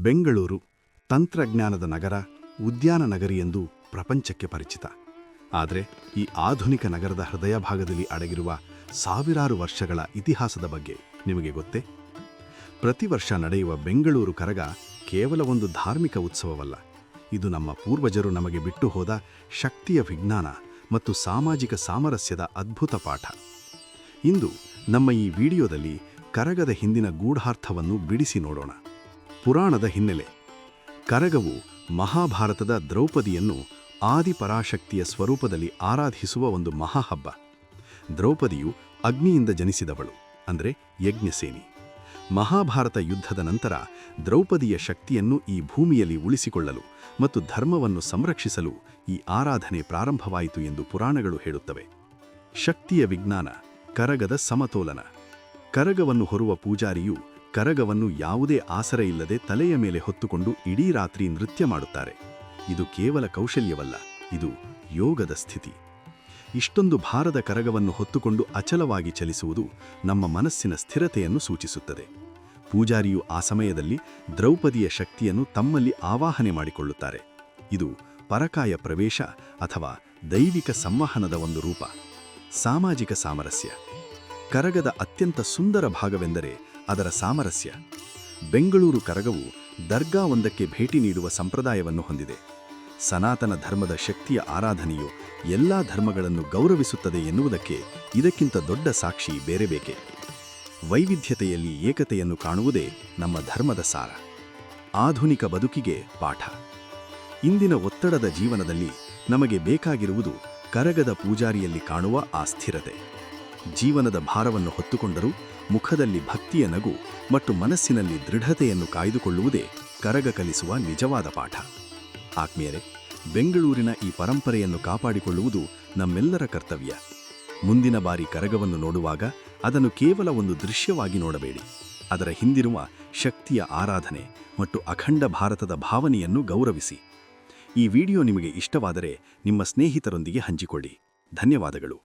ಬೆಂಗಳೂರು ತಂತ್ರಜ್ಞಾನದ ನಗರ, ಉದ್ಯಾನ ನಗರಿ ಎಂದು ಪ್ರಪಂಚಕ್ಕೆ ಪರಿಚಿತ. ಆದರೆ ಈ ಆಧುನಿಕ ನಗರದ ಹೃದಯ ಭಾಗದಲ್ಲಿ ಅಡಗಿರುವ ಸಾವಿರಾರು ವರ್ಷಗಳ ಇತಿಹಾಸದ ಬಗ್ಗೆ ನಿಮಗೆ ಗೊತ್ತೇ? ಪ್ರತಿ ವರ್ಷ ನಡೆಯುವ ಬೆಂಗಳೂರು ಕರಗ ಕೇವಲ ಒಂದು ಧಾರ್ಮಿಕ ಉತ್ಸವವಲ್ಲ. ಇದು ನಮ್ಮ ಪೂರ್ವಜರು ನಮಗೆ ಬಿಟ್ಟು ಹೋದ ಶಕ್ತಿಯ ವಿಜ್ಞಾನ ಮತ್ತು ಸಾಮಾಜಿಕ ಸಾಮರಸ್ಯದ ಅದ್ಭುತ ಪಾಠ. ಇಂದು ನಮ್ಮ ಈ ವಿಡಿಯೋದಲ್ಲಿ ಕರಗದ ಹಿಂದಿನ ಗೂಢಾರ್ಥವನ್ನು ಬಿಡಿಸಿ ನೋಡೋಣ. ಪುರಾಣದ ಹಿನ್ನೆಲೆ. ಕರಗವು ಮಹಾಭಾರತದ ದ್ರೌಪದಿಯನ್ನು ಆದಿಪರಾಶಕ್ತಿಯ ಸ್ವರೂಪದಲ್ಲಿ ಆರಾಧಿಸುವ ಒಂದು ಮಹಾಹಬ್ಬ. ದ್ರೌಪದಿಯು ಅಗ್ನಿಯಿಂದ ಜನಿಸಿದವಳು, ಅಂದರೆ ಯಜ್ಞಸೇನಿ. ಮಹಾಭಾರತ ಯುದ್ಧದ ನಂತರ ದ್ರೌಪದಿಯ ಶಕ್ತಿಯನ್ನು ಈ ಭೂಮಿಯಲ್ಲಿ ಉಳಿಸಿಕೊಳ್ಳಲು ಮತ್ತು ಧರ್ಮವನ್ನು ಸಂರಕ್ಷಿಸಲು ಈ ಆರಾಧನೆ ಪ್ರಾರಂಭವಾಯಿತು ಎಂದು ಪುರಾಣಗಳು ಹೇಳುತ್ತವೆ. ಶಕ್ತಿಯ ವಿಜ್ಞಾನ, ಕರಗದ ಸಮತೋಲನ. ಕರಗವನ್ನು ಹೊರುವ ಪೂಜಾರಿಯು ಕರಗವನ್ನು ಯಾವುದೇ ಆಸರೆ ಇಲ್ಲದೆ ತಲೆಯ ಮೇಲೆ ಹೊತ್ತುಕೊಂಡು ಇಡೀ ರಾತ್ರಿ ನೃತ್ಯ ಮಾಡುತ್ತಾರೆ. ಇದು ಕೇವಲ ಕೌಶಲ್ಯವಲ್ಲ, ಇದು ಯೋಗದ ಸ್ಥಿತಿ. ಇಷ್ಟೊಂದು ಭಾರದ ಕರಗವನ್ನು ಹೊತ್ತುಕೊಂಡು ಅಚಲವಾಗಿ ಚಲಿಸುವುದು ನಮ್ಮ ಮನಸ್ಸಿನ ಸ್ಥಿರತೆಯನ್ನು ಸೂಚಿಸುತ್ತದೆ. ಪೂಜಾರಿಯು ಆ ಸಮಯದಲ್ಲಿ ದ್ರೌಪದಿಯ ಶಕ್ತಿಯನ್ನು ತಮ್ಮಲ್ಲಿ ಆವಾಹನೆ ಮಾಡಿಕೊಳ್ಳುತ್ತಾರೆ. ಇದು ಪರಕಾಯ ಪ್ರವೇಶ ಅಥವಾ ದೈವಿಕ ಸಂವಹನದ ಒಂದು ರೂಪ. ಸಾಮಾಜಿಕ ಸಾಮರಸ್ಯ. ಕರಗದ ಅತ್ಯಂತ ಸುಂದರ ಭಾಗವೆಂದರೆ ಅದರ ಸಾಮರಸ್ಯ. ಬೆಂಗಳೂರು ಕರಗವು ದರ್ಗಾವೊಂದಕ್ಕೆ ಭೇಟಿ ನೀಡುವ ಸಂಪ್ರದಾಯವನ್ನು ಹೊಂದಿದೆ. ಸನಾತನ ಧರ್ಮದ ಶಕ್ತಿಯ ಆರಾಧನೆಯು ಎಲ್ಲಾ ಧರ್ಮಗಳನ್ನು ಗೌರವಿಸುತ್ತದೆ ಎನ್ನುವುದಕ್ಕೆ ಇದಕ್ಕಿಂತ ದೊಡ್ಡ ಸಾಕ್ಷಿ ಬೇರೆ ಬೇಕೆ? ವೈವಿಧ್ಯತೆಯಲ್ಲಿ ಏಕತೆಯನ್ನು ಕಾಣುವುದೇ ನಮ್ಮ ಧರ್ಮದ ಸಾರ. ಆಧುನಿಕ ಬದುಕಿಗೆ ಪಾಠ. ಇಂದಿನ ಒತ್ತಡದ ಜೀವನದಲ್ಲಿ ನಮಗೆ ಬೇಕಾಗಿರುವುದು ಕರಗದ ಪೂಜಾರಿಯಲ್ಲಿ ಕಾಣುವ ಆ ಸ್ಥಿರತೆ. ಜೀವನದ ಭಾರವನ್ನು ಹೊತ್ತುಕೊಂಡರೂ ಮುಖದಲ್ಲಿ ಭಕ್ತಿಯ ನಗು ಮತ್ತು ಮನಸ್ಸಿನಲ್ಲಿ ದೃಢತೆಯನ್ನು ಕಾಯ್ದುಕೊಳ್ಳುವುದೇ ಕರಗ ಕಲಿಸುವ ನಿಜವಾದ ಪಾಠ. ಆತ್ಮೀಯರೇ, ಬೆಂಗಳೂರಿನ ಈ ಪರಂಪರೆಯನ್ನು ಕಾಪಾಡಿಕೊಳ್ಳುವುದು ನಮ್ಮೆಲ್ಲರ ಕರ್ತವ್ಯ. ಮುಂದಿನ ಬಾರಿ ಕರಗವನ್ನು ನೋಡುವಾಗ ಅದನ್ನು ಕೇವಲ ಒಂದು ದೃಶ್ಯವಾಗಿ ನೋಡಬೇಡಿ. ಅದರ ಹಿಂದಿರುವ ಶಕ್ತಿಯ ಆರಾಧನೆ ಮತ್ತು ಅಖಂಡ ಭಾರತದ ಭಾವನೆಯನ್ನು ಗೌರವಿಸಿ. ಈ ವಿಡಿಯೋ ನಿಮಗೆ ಇಷ್ಟವಾದರೆ ನಿಮ್ಮ ಸ್ನೇಹಿತರೊಂದಿಗೆ ಹಂಚಿಕೊಳ್ಳಿ. ಧನ್ಯವಾದಗಳು.